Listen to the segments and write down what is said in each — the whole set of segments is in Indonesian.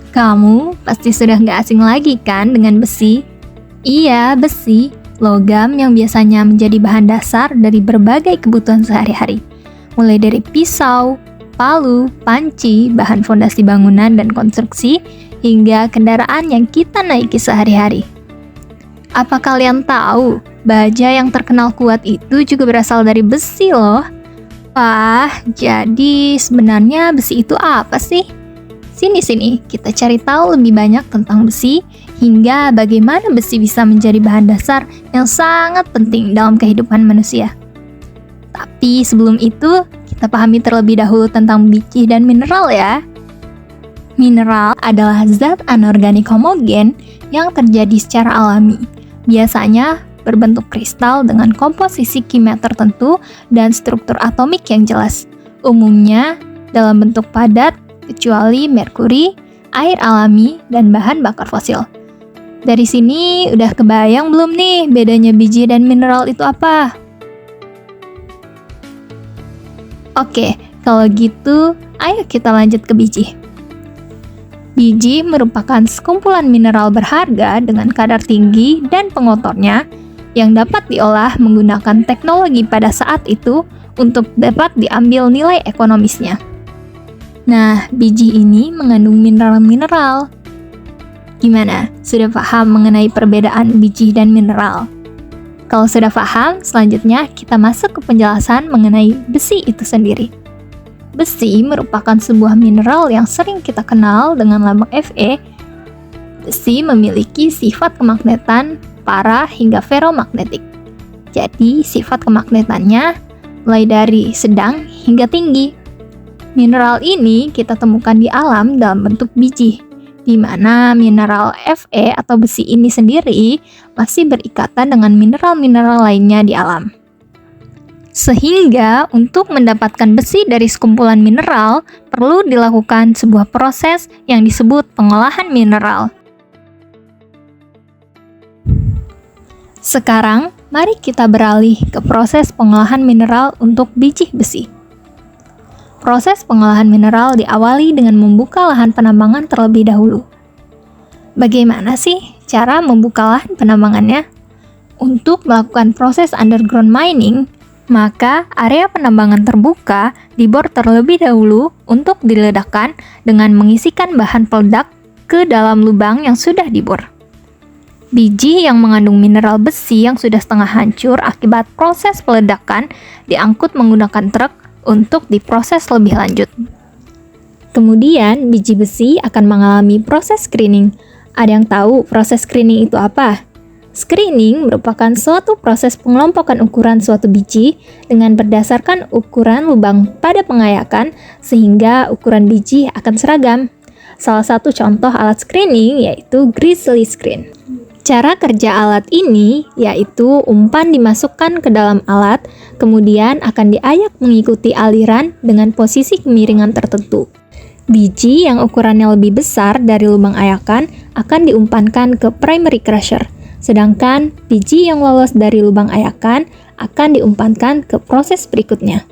Kamu pasti sudah nggak asing lagi kan dengan besi? Iya, besi, logam yang biasanya menjadi bahan dasar dari berbagai kebutuhan sehari-hari. Mulai dari pisau, palu, panci, bahan fondasi bangunan dan konstruksi, hingga kendaraan yang kita naiki sehari-hari. Apa kalian tahu, baja yang terkenal kuat itu juga berasal dari besi loh? Wah, jadi sebenarnya besi itu apa sih? Sini, kita cari tahu lebih banyak tentang besi, hingga bagaimana besi bisa menjadi bahan dasar yang sangat penting dalam kehidupan manusia. Tapi sebelum itu, kita pahami terlebih dahulu tentang biji dan mineral ya. Mineral adalah zat anorganik homogen yang terjadi secara alami. Biasanya berbentuk kristal dengan komposisi kimia tertentu dan struktur atomik yang jelas. Umumnya dalam bentuk padat, kecuali merkuri, air alami, dan bahan bakar fosil. Dari sini udah kebayang belum nih bedanya biji dan mineral itu apa? Oke, kalau gitu ayo kita lanjut ke biji. Biji merupakan sekumpulan mineral berharga dengan kadar tinggi dan pengotornya yang dapat diolah menggunakan teknologi pada saat itu untuk dapat diambil nilai ekonomisnya. Nah, biji ini mengandung mineral-mineral. Gimana? Sudah paham mengenai perbedaan biji dan mineral? Kalau sudah paham, selanjutnya kita masuk ke penjelasan mengenai besi itu sendiri. Besi merupakan sebuah mineral yang sering kita kenal dengan lambang Fe. Besi memiliki sifat kemagnetan para hingga ferromagnetik. Jadi, sifat kemagnetannya mulai dari sedang hingga tinggi. Mineral ini kita temukan di alam dalam bentuk biji, di mana mineral Fe atau besi ini sendiri masih berikatan dengan mineral-mineral lainnya di alam. Sehingga untuk mendapatkan besi dari sekumpulan mineral, perlu dilakukan sebuah proses yang disebut pengolahan mineral. Sekarang, mari kita beralih ke proses pengolahan mineral untuk biji besi. Proses pengolahan mineral diawali dengan membuka lahan penambangan terlebih dahulu. Bagaimana sih cara membuka lahan penambangannya? Untuk melakukan proses underground mining, maka area penambangan terbuka dibor terlebih dahulu untuk diledakkan dengan mengisikan bahan peledak ke dalam lubang yang sudah dibor. Biji yang mengandung mineral besi yang sudah setengah hancur akibat proses peledakan diangkut menggunakan truk untuk diproses lebih lanjut. Kemudian, biji besi akan mengalami proses screening. Ada yang tahu proses screening itu apa? Screening merupakan suatu proses pengelompokan ukuran suatu biji dengan berdasarkan ukuran lubang pada pengayakan sehingga ukuran biji akan seragam. Salah satu contoh alat screening yaitu grizzly screen. Cara kerja alat ini yaitu umpan dimasukkan ke dalam alat, kemudian akan diayak mengikuti aliran dengan posisi kemiringan tertentu. Biji yang ukurannya lebih besar dari lubang ayakan akan diumpankan ke primary crusher, sedangkan biji yang lolos dari lubang ayakan akan diumpankan ke proses berikutnya.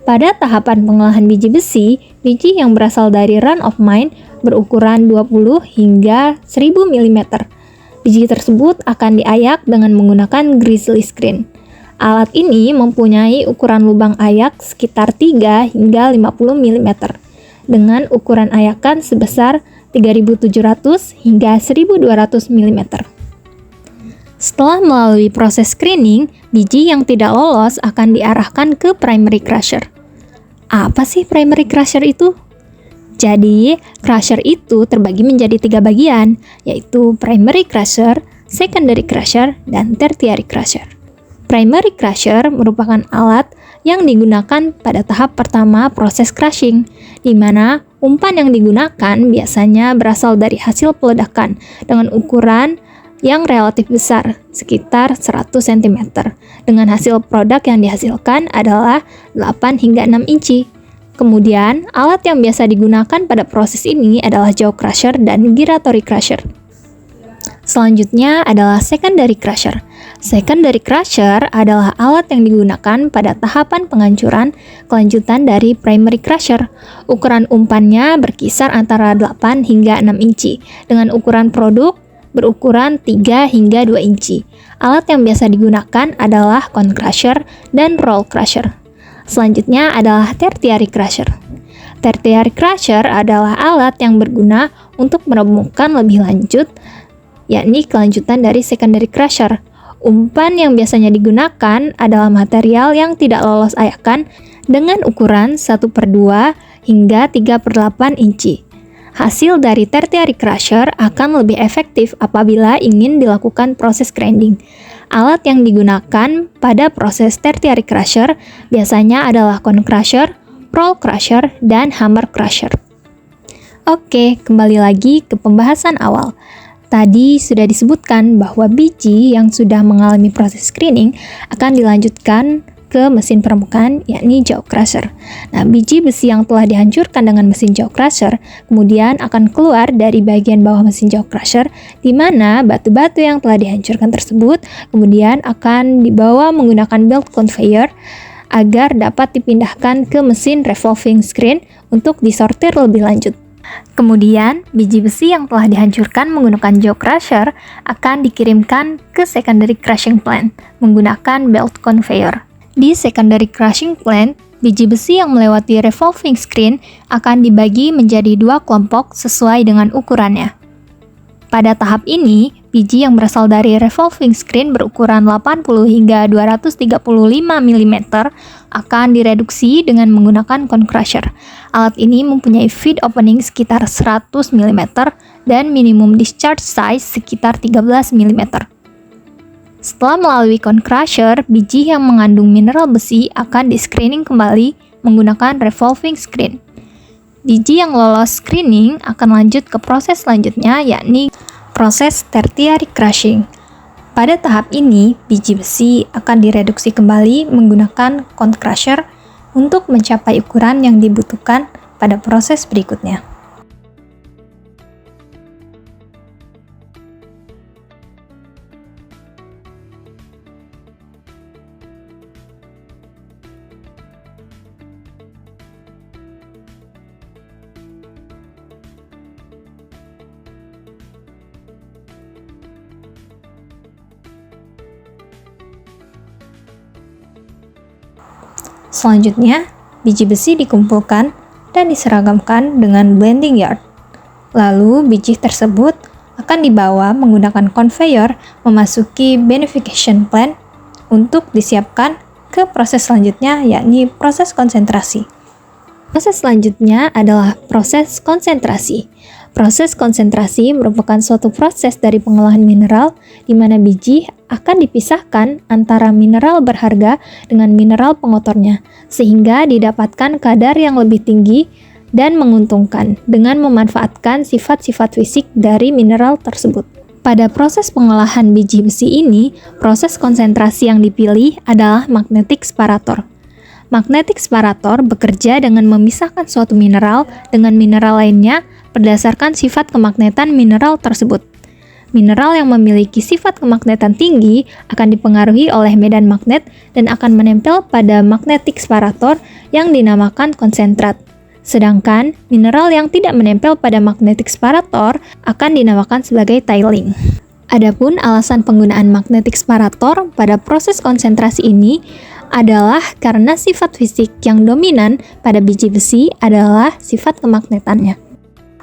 Pada tahapan pengolahan biji besi, biji yang berasal dari run of mine berukuran 20 hingga 1000 mm. Biji tersebut akan diayak dengan menggunakan grizzly screen. Alat ini mempunyai ukuran lubang ayak sekitar 3 hingga 50 mm dengan ukuran ayakan sebesar 3700 hingga 1200 mm. Setelah melalui proses screening, biji yang tidak lolos akan diarahkan ke primary crusher. Apa sih primary crusher itu? Jadi, crusher itu terbagi menjadi 3 bagian, yaitu primary crusher, secondary crusher, dan tertiary crusher. Primary crusher merupakan alat yang digunakan pada tahap pertama proses crushing, di mana umpan yang digunakan biasanya berasal dari hasil peledakan dengan ukuran yang relatif besar, sekitar 100 cm. Dengan hasil produk yang dihasilkan adalah 8 hingga 6 inci. Kemudian, alat yang biasa digunakan pada proses ini adalah jaw crusher dan giratory crusher. Selanjutnya adalah secondary crusher. Secondary crusher adalah alat yang digunakan pada tahapan penghancuran kelanjutan dari primary crusher. Ukuran umpannya berkisar antara 8 hingga 6 inci, dengan ukuran produk berukuran 3 hingga 2 inci. Alat yang biasa digunakan adalah cone crusher dan roll crusher. Selanjutnya adalah tertiary crusher. Tertiary crusher adalah alat yang berguna untuk meremukkan lebih lanjut, yakni kelanjutan dari secondary crusher. Umpan yang biasanya digunakan adalah material yang tidak lolos ayakan dengan ukuran 1/2 hingga 3/8 inci. Hasil dari tertiary crusher akan lebih efektif apabila ingin dilakukan proses grinding. Alat yang digunakan pada proses tertiary crusher biasanya adalah cone crusher, roll crusher, dan hammer crusher. Oke, kembali lagi ke pembahasan awal. Tadi sudah disebutkan bahwa biji yang sudah mengalami proses screening akan dilanjutkan ke mesin permukaan, yakni jaw crusher. Nah, biji besi yang telah dihancurkan dengan mesin jaw crusher kemudian akan keluar dari bagian bawah mesin jaw crusher, di mana batu-batu yang telah dihancurkan tersebut kemudian akan dibawa menggunakan belt conveyor agar dapat dipindahkan ke mesin revolving screen untuk disortir lebih lanjut. Kemudian, biji besi yang telah dihancurkan menggunakan jaw crusher akan dikirimkan ke secondary crushing plant menggunakan belt conveyor. Di secondary crushing plant, biji besi yang melewati revolving screen akan dibagi menjadi 2 kelompok sesuai dengan ukurannya. Pada tahap ini, biji yang berasal dari revolving screen berukuran 80 hingga 235 mm akan direduksi dengan menggunakan cone crusher. Alat ini mempunyai feed opening sekitar 100 mm dan minimum discharge size sekitar 13 mm. Setelah melalui cone crusher, biji yang mengandung mineral besi akan di-screening kembali menggunakan revolving screen. Biji yang lolos screening akan lanjut ke proses selanjutnya, yakni proses tertiary crushing. Pada tahap ini, biji besi akan direduksi kembali menggunakan cone crusher untuk mencapai ukuran yang dibutuhkan pada proses berikutnya. Selanjutnya, biji besi dikumpulkan dan diseragamkan dengan blending yard. Lalu, biji tersebut akan dibawa menggunakan conveyor memasuki beneficiation plant untuk disiapkan ke proses selanjutnya, yakni proses konsentrasi. Proses selanjutnya adalah proses konsentrasi. Proses konsentrasi merupakan suatu proses dari pengolahan mineral di mana biji akan dipisahkan antara mineral berharga dengan mineral pengotornya, sehingga didapatkan kadar yang lebih tinggi dan menguntungkan dengan memanfaatkan sifat-sifat fisik dari mineral tersebut. Pada proses pengolahan biji besi ini, proses konsentrasi yang dipilih adalah magnetic separator. Magnetic separator bekerja dengan memisahkan suatu mineral dengan mineral lainnya berdasarkan sifat kemagnetan mineral tersebut. Mineral yang memiliki sifat kemagnetan tinggi akan dipengaruhi oleh medan magnet dan akan menempel pada magnetic separator yang dinamakan konsentrat. Sedangkan mineral yang tidak menempel pada magnetic separator akan dinamakan sebagai tiling. Adapun alasan penggunaan magnetic separator pada proses konsentrasi ini adalah karena sifat fisik yang dominan pada biji besi adalah sifat kemagnetannya.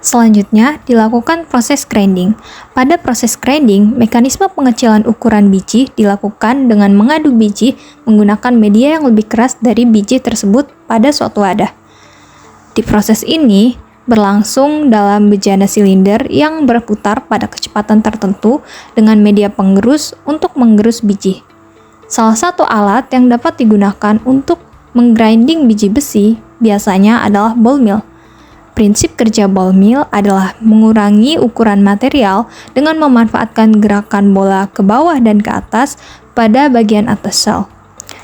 Selanjutnya, dilakukan proses grinding. Pada proses grinding, mekanisme pengecilan ukuran biji dilakukan dengan mengaduk biji menggunakan media yang lebih keras dari biji tersebut pada suatu wadah. Di proses ini, berlangsung dalam bejana silinder yang berputar pada kecepatan tertentu dengan media penggerus untuk menggerus biji. Salah satu alat yang dapat digunakan untuk menggrinding biji besi biasanya adalah ball mill. Prinsip kerja ball mill adalah mengurangi ukuran material dengan memanfaatkan gerakan bola ke bawah dan ke atas pada bagian atas sel.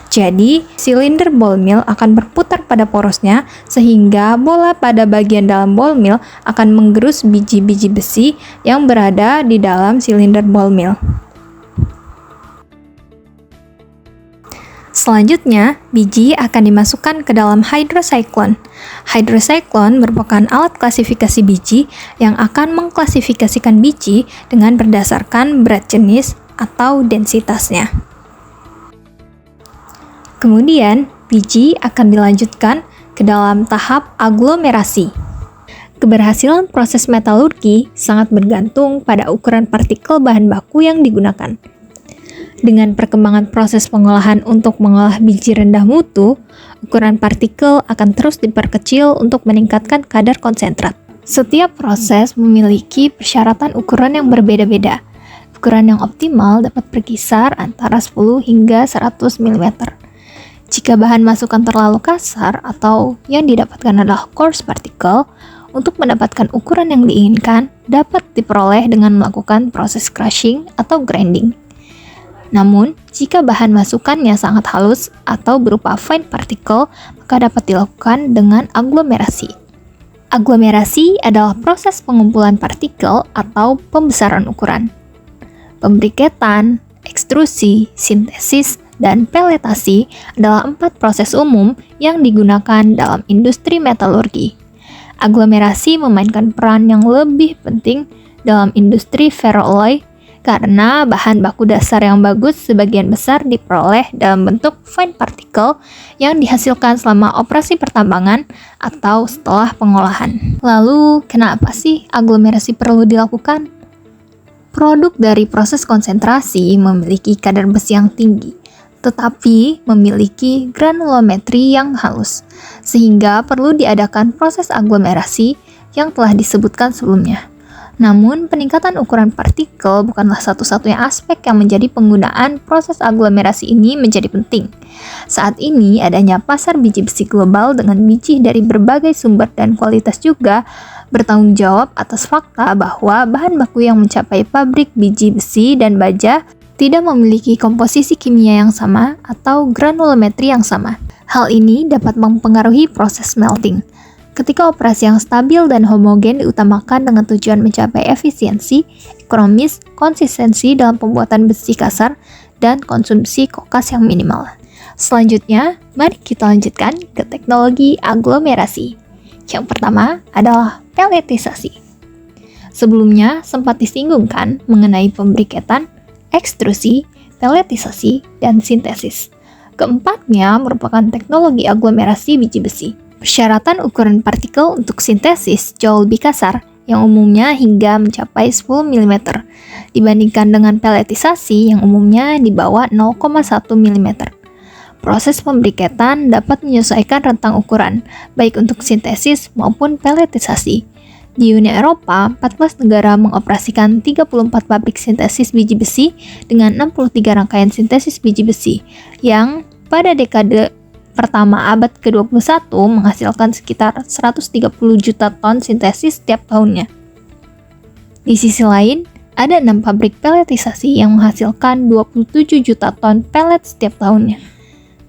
Jadi, silinder ball mill akan berputar pada porosnya sehingga bola pada bagian dalam ball mill akan menggerus biji-biji besi yang berada di dalam silinder ball mill. Selanjutnya, biji akan dimasukkan ke dalam hydrocyclone. Hydrocyclone merupakan alat klasifikasi biji yang akan mengklasifikasikan biji dengan berdasarkan berat jenis atau densitasnya. Kemudian, biji akan dilanjutkan ke dalam tahap aglomerasi. Keberhasilan proses metalurgi sangat bergantung pada ukuran partikel bahan baku yang digunakan. Dengan perkembangan proses pengolahan untuk mengolah biji rendah mutu, ukuran partikel akan terus diperkecil untuk meningkatkan kadar konsentrat. Setiap proses memiliki persyaratan ukuran yang berbeda-beda. Ukuran yang optimal dapat berkisar antara 10 hingga 100 mm. Jika bahan masukan terlalu kasar atau yang didapatkan adalah coarse particle, untuk mendapatkan ukuran yang diinginkan dapat diperoleh dengan melakukan proses crushing atau grinding. Namun, jika bahan masukannya sangat halus atau berupa fine particle, maka dapat dilakukan dengan aglomerasi. Aglomerasi adalah proses pengumpulan partikel atau pembesaran ukuran. Pembriketan, ekstrusi, sintesis, dan peletasi adalah 4 proses umum yang digunakan dalam industri metalurgi. Aglomerasi memainkan peran yang lebih penting dalam industri ferroalloy karena bahan baku dasar yang bagus sebagian besar diperoleh dalam bentuk fine particle yang dihasilkan selama operasi pertambangan atau setelah pengolahan. Lalu, kenapa sih aglomerasi perlu dilakukan? Produk dari proses konsentrasi memiliki kadar besi yang tinggi, tetapi memiliki granulometri yang halus, sehingga perlu diadakan proses aglomerasi yang telah disebutkan sebelumnya. Namun, peningkatan ukuran partikel bukanlah satu-satunya aspek yang menjadi penggunaan proses aglomerasi ini menjadi penting. Saat ini, adanya pasar biji besi global dengan biji dari berbagai sumber dan kualitas juga bertanggung jawab atas fakta bahwa bahan baku yang mencapai pabrik biji besi dan baja tidak memiliki komposisi kimia yang sama atau granulometri yang sama. Hal ini dapat mempengaruhi proses smelting. Ketika operasi yang stabil dan homogen diutamakan dengan tujuan mencapai efisiensi, ekonomis, konsistensi dalam pembuatan besi kasar, dan konsumsi kokas yang minimal. Selanjutnya, mari kita lanjutkan ke teknologi aglomerasi. Yang pertama adalah pelletisasi. Sebelumnya sempat disinggungkan mengenai pembriketan, ekstrusi, pelletisasi, dan sintesis. Keempatnya merupakan teknologi aglomerasi biji besi. Persyaratan ukuran partikel untuk sintesis jauh lebih kasar, yang umumnya hingga mencapai 10 mm, dibandingkan dengan pelletisasi yang umumnya di bawah 0,1 mm. Proses pembriketan dapat menyesuaikan rentang ukuran, baik untuk sintesis maupun pelletisasi. Di Uni Eropa, 14 negara mengoperasikan 34 pabrik sintesis biji besi dengan 63 rangkaian sintesis biji besi, yang pada dekade pertama abad ke-21 menghasilkan sekitar 130 juta ton sintesis setiap tahunnya. Di sisi lain, ada 6 pabrik pelletisasi yang menghasilkan 27 juta ton pellet setiap tahunnya.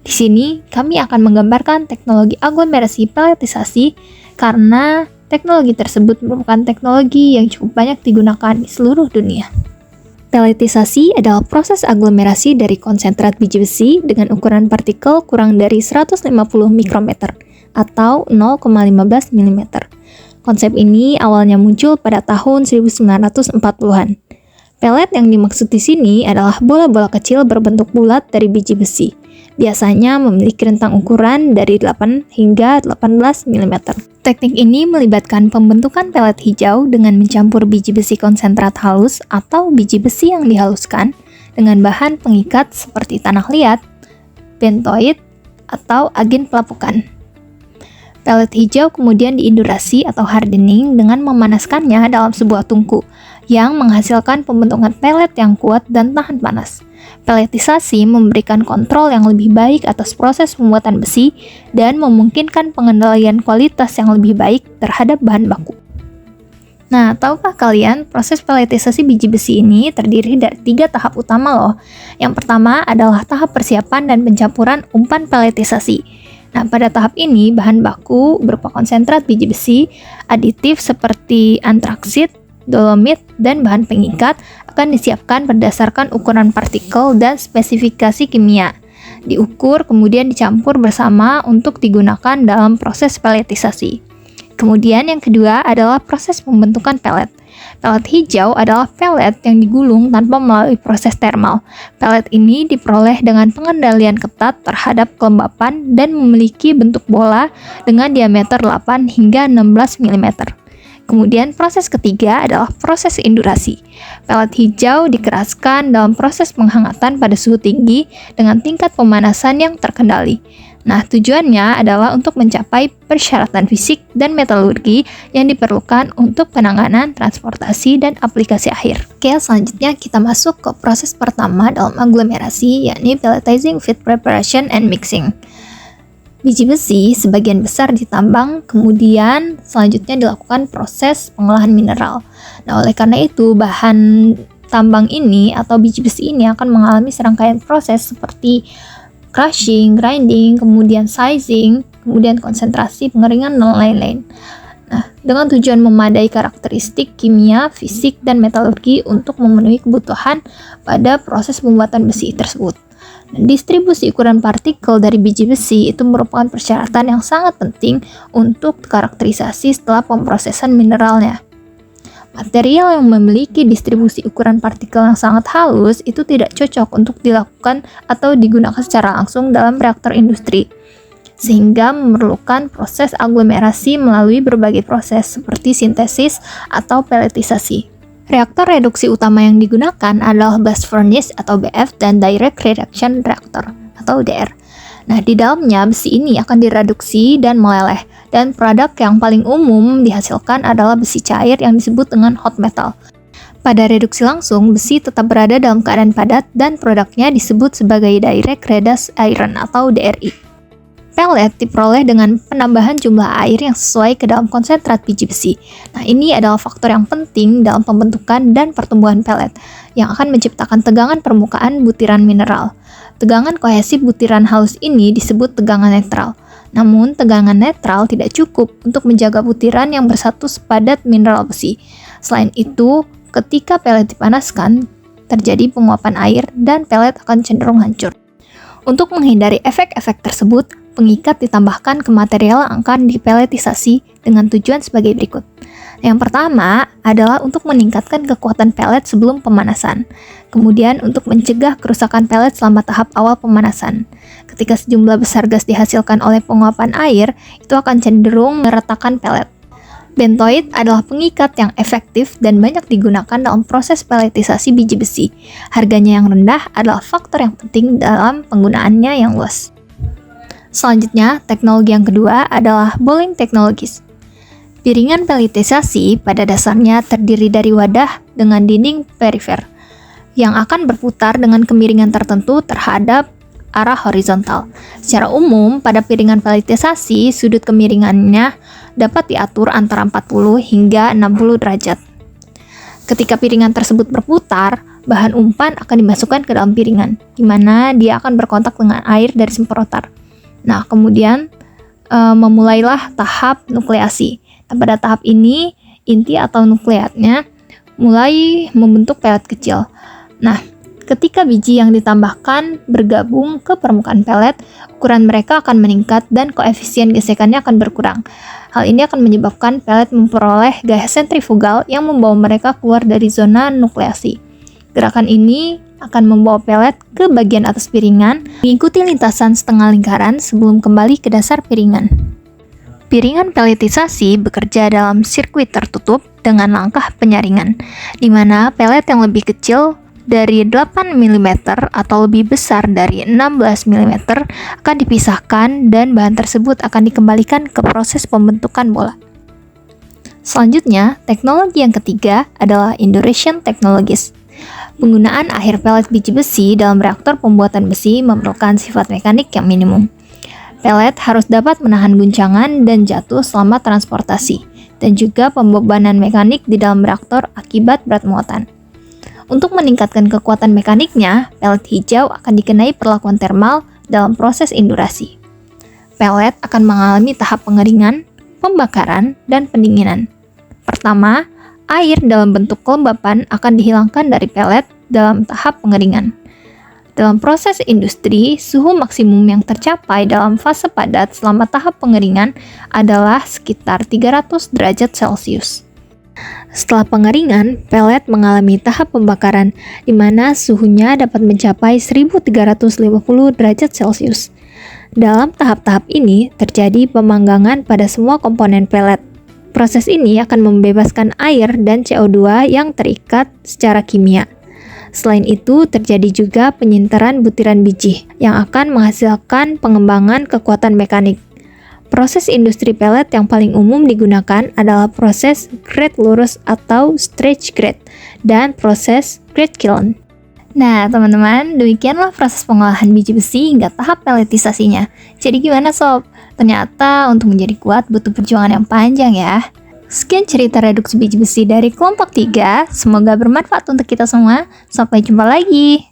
Di sini, kami akan menggambarkan teknologi aglomerasi pelletisasi karena teknologi tersebut merupakan teknologi yang cukup banyak digunakan di seluruh dunia. Pelletisasi adalah proses aglomerasi dari konsentrat biji besi dengan ukuran partikel kurang dari 150 mikrometer atau 0,15 mm. Konsep ini awalnya muncul pada tahun 1940-an. Pellet yang dimaksud di sini adalah bola-bola kecil berbentuk bulat dari biji besi. Biasanya memiliki rentang ukuran dari 8 hingga 18 mm. Teknik ini melibatkan pembentukan pelet hijau dengan mencampur biji besi konsentrat halus atau biji besi yang dihaluskan dengan bahan pengikat seperti tanah liat, bentoit, atau agen pelapukan. Pelet hijau kemudian diindurasi atau hardening dengan memanaskannya dalam sebuah tungku yang menghasilkan pembentukan pelet yang kuat dan tahan panas. Peletisasi memberikan kontrol yang lebih baik atas proses pembuatan besi dan memungkinkan pengendalian kualitas yang lebih baik terhadap bahan baku. Nah, tahukah kalian proses peletisasi biji besi ini terdiri dari 3 tahap utama loh. Yang pertama adalah tahap persiapan dan pencampuran umpan peletisasi. Nah, pada tahap ini bahan baku berupa konsentrat biji besi, aditif seperti antraksit, dolomit, dan bahan pengikat akan disiapkan berdasarkan ukuran partikel dan spesifikasi kimia. Diukur kemudian dicampur bersama untuk digunakan dalam proses peletisasi. Kemudian yang kedua adalah proses pembentukan pelet. Pelet hijau adalah pelet yang digulung tanpa melalui proses termal. Pelet ini diperoleh dengan pengendalian ketat terhadap kelembapan dan memiliki bentuk bola dengan diameter 8 hingga 16 mm. Kemudian proses ketiga adalah proses indurasi. Pelet hijau dikeraskan dalam proses penghangatan pada suhu tinggi dengan tingkat pemanasan yang terkendali. Nah, tujuannya adalah untuk mencapai persyaratan fisik dan metalurgi yang diperlukan untuk penanganan, transportasi, dan aplikasi akhir. Oke, selanjutnya kita masuk ke proses pertama dalam aglomerasi, yakni pelletizing, feed preparation, and mixing. Biji besi sebagian besar ditambang, kemudian selanjutnya dilakukan proses pengolahan mineral. Nah, oleh karena itu, bahan tambang ini atau biji besi ini akan mengalami serangkaian proses seperti crushing, grinding, kemudian sizing, kemudian konsentrasi, pengeringan, dan lain-lain. Nah, dengan tujuan memadai karakteristik kimia, fisik, dan metalurgi untuk memenuhi kebutuhan pada proses pembuatan besi tersebut. Dan distribusi ukuran partikel dari biji besi itu merupakan persyaratan yang sangat penting untuk karakterisasi setelah pemrosesan mineralnya. Material yang memiliki distribusi ukuran partikel yang sangat halus itu tidak cocok untuk dilakukan atau digunakan secara langsung dalam reaktor industri, sehingga memerlukan proses aglomerasi melalui berbagai proses seperti sintesis atau peletisasi. Reaktor reduksi utama yang digunakan adalah blast furnace atau BF dan direct reduction reactor atau DR. Nah, di dalamnya besi ini akan direduksi dan meleleh, dan produk yang paling umum dihasilkan adalah besi cair yang disebut dengan hot metal. Pada reduksi langsung, besi tetap berada dalam keadaan padat dan produknya disebut sebagai direct reduced iron atau DRI. Pellet diperoleh dengan penambahan jumlah air yang sesuai ke dalam konsentrat biji besi. Nah, ini adalah faktor yang penting dalam pembentukan dan pertumbuhan pellet yang akan menciptakan tegangan permukaan butiran mineral. Tegangan kohesi butiran halus ini disebut tegangan netral. Namun, tegangan netral tidak cukup untuk menjaga butiran yang bersatu sepadat mineral besi. Selain itu, ketika pellet dipanaskan, terjadi penguapan air dan pellet akan cenderung hancur. Untuk menghindari efek-efek tersebut, pengikat ditambahkan ke material yang akan dipeletisasi dengan tujuan sebagai berikut. Yang pertama adalah untuk meningkatkan kekuatan pellet sebelum pemanasan. Kemudian untuk mencegah kerusakan pellet selama tahap awal pemanasan. Ketika sejumlah besar gas dihasilkan oleh penguapan air, itu akan cenderung meretakan pellet. Bentoid adalah pengikat yang efektif dan banyak digunakan dalam proses peletisasi biji besi. Harganya yang rendah adalah faktor yang penting dalam penggunaannya yang luas. Selanjutnya, teknologi yang kedua adalah Bowling Technologies. Piringan peletisasi pada dasarnya terdiri dari wadah dengan dinding perifer yang akan berputar dengan kemiringan tertentu terhadap arah horizontal. Secara umum, pada piringan peletisasi, sudut kemiringannya dapat diatur antara 40 hingga 60 derajat. Ketika piringan tersebut berputar, bahan umpan akan dimasukkan ke dalam piringan, di mana dia akan berkontak dengan air dari semprotan. Nah, kemudian memulailah tahap nukleasi. Nah, pada tahap ini, inti atau nukleatnya mulai membentuk pelet kecil. Nah, ketika biji yang ditambahkan bergabung ke permukaan pelet, ukuran mereka akan meningkat dan koefisien gesekannya akan berkurang. Hal ini akan menyebabkan pelet memperoleh gaya sentrifugal yang membawa mereka keluar dari zona nukleasi. Gerakan ini akan membawa pelet ke bagian atas piringan, mengikuti lintasan setengah lingkaran sebelum kembali ke dasar piringan. Piringan peletisasi bekerja dalam sirkuit tertutup dengan langkah penyaringan, di mana pelet yang lebih kecil dari 8 mm atau lebih besar dari 16 mm akan dipisahkan dan bahan tersebut akan dikembalikan ke proses pembentukan bola. Selanjutnya, teknologi yang ketiga adalah induration technologies. Penggunaan akhir pelet biji besi dalam reaktor pembuatan besi memerlukan sifat mekanik yang minimum. Pelet harus dapat menahan guncangan dan jatuh selama transportasi, dan juga pembebanan mekanik di dalam reaktor akibat berat muatan. Untuk meningkatkan kekuatan mekaniknya, pelet hijau akan dikenai perlakuan termal dalam proses indurasi. Pelet akan mengalami tahap pengeringan, pembakaran, dan pendinginan. Pertama, air dalam bentuk kelembapan akan dihilangkan dari pelet dalam tahap pengeringan. Dalam proses industri, suhu maksimum yang tercapai dalam fase padat selama tahap pengeringan adalah sekitar 300 derajat Celcius. Setelah pengeringan, pelet mengalami tahap pembakaran di mana suhunya dapat mencapai 1350 derajat Celcius. Dalam tahap-tahap ini terjadi pemanggangan pada semua komponen pelet. Proses ini akan membebaskan air dan CO2 yang terikat secara kimia. Selain itu, terjadi juga penyintaran butiran biji yang akan menghasilkan pengembangan kekuatan mekanik. Proses industri pelet yang paling umum digunakan adalah proses grate lurus atau stretch grate dan proses grate kiln. Nah, teman-teman, demikianlah proses pengolahan biji besi hingga tahap peletisasinya. Jadi gimana sob? Ternyata untuk menjadi kuat butuh perjuangan yang panjang ya. Sekian cerita reduksi biji besi dari kelompok 3. Semoga bermanfaat untuk kita semua. Sampai jumpa lagi.